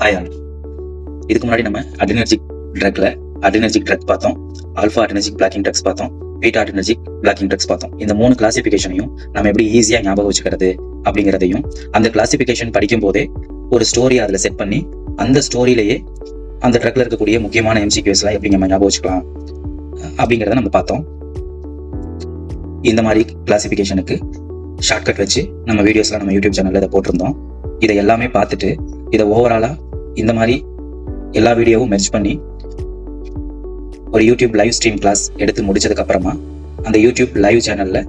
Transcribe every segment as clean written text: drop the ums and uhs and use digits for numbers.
Hi all. இதுக்கு முன்னாடி நம்ம அட்ரினர்ஜிக் ட்ரக் பார்த்தோம், ஆல்ஃபா அட்ரினர்ஜிக் பிளாக்கிங் ட்ரக்ஸ் பார்த்தோம், பீட்டா அட்ரினர்ஜிக் பிளாக்கிங் ட்ரக்ஸ் பார்த்தோம். இந்த 3 கிளாசிஃபிகேஷனையும் நம்ம எப்படி ஈஸியா ஞாபகம் வச்சுக்கிறது அப்படிங்கிறதையும், அந்த கிளாசிஃபிகேஷன் படிக்கும் போதே ஒரு ஸ்டோரி அதுல செட் பண்ணி அந்த ஸ்டோரியிலேயே அந்த ட்ரக்ல இருக்கக்கூடிய முக்கியமான எம்சிக்யூஸ்லாம் எப்படி நம்ம ஞாபகம் வச்சுக்கலாம் அப்படிங்கிறத நம்ம பார்த்தோம். இந்த மாதிரி கிளாசிஃபிகேஷனுக்கு ஷார்ட்கட் வச்சு நம்ம வீடியோஸ்லாம் நம்ம யூடியூப் சேனல்ல இதை போட்டிருந்தோம். இதை எல்லாமே பார்த்துட்டு இதை ஓவராலா இந்த மாதிரி எல்லா வீடியோவும் மெர்ஜ் பண்ணி ஒரு யூடியூப் லைவ் ஸ்ட்ரீம் கிளாஸ் எடுத்து முடிச்சதுக்கு அப்புறமா அந்த யூடியூப் லைவ் சேனல்ல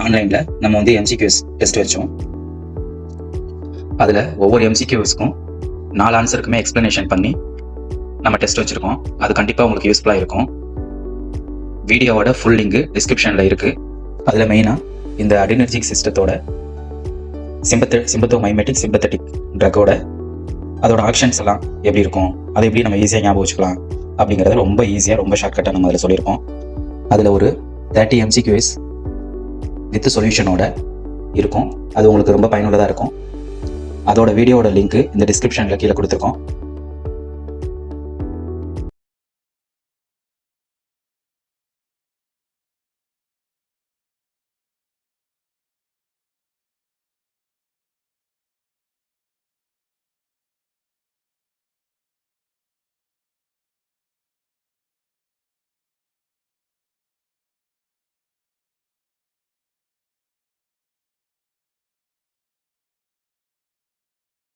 ஆன்லைன்ல நம்ம வந்து எம்சிக்யூஸ் டெஸ்ட் வச்சோம். அதுல ஒவ்வொரு எம்சிக்யூஸ்க்கும் 4 ஆன்சருக்குமே எக்ஸ்பிளனேஷன் பண்ணி நம்ம டெஸ்ட் வச்சிருக்கோம். அது கண்டிப்பா உங்களுக்கு யூஸ்ஃபுல்லா இருக்கும். வீடியோவோட ஃபுல் லிங்க் டிஸ்கிரிப்ஷன்ல இருக்கு. அதுல மெயினா இந்த அட்ரினர்ஜிக் சிஸ்டத்தோட சிம்பத்தோமைமெட்டிக் சிம்பத்தட்டிக் ட்ரக்கோட அதோட ஆக்ஷன்ஸ் எல்லாம் எப்படி இருக்கும், அதை எப்படி நம்ம ஈஸியாக ஞாபகம் வச்சுக்கலாம் அப்படிங்கிறத ரொம்ப ஈஸியாக ரொம்ப ஷார்ட்கட்டாக நம்ம அதில் சொல்லியிருக்கோம். அதில் ஒரு 30 MCQs வித் சொல்யூஷனோட இருக்கும். அது உங்களுக்கு ரொம்ப பயனுள்ளதாக இருக்கும். அதோட வீடியோட லிங்க் இந்த டிஸ்கிரிப்ஷனில் கீழே கொடுத்துருக்கோம்.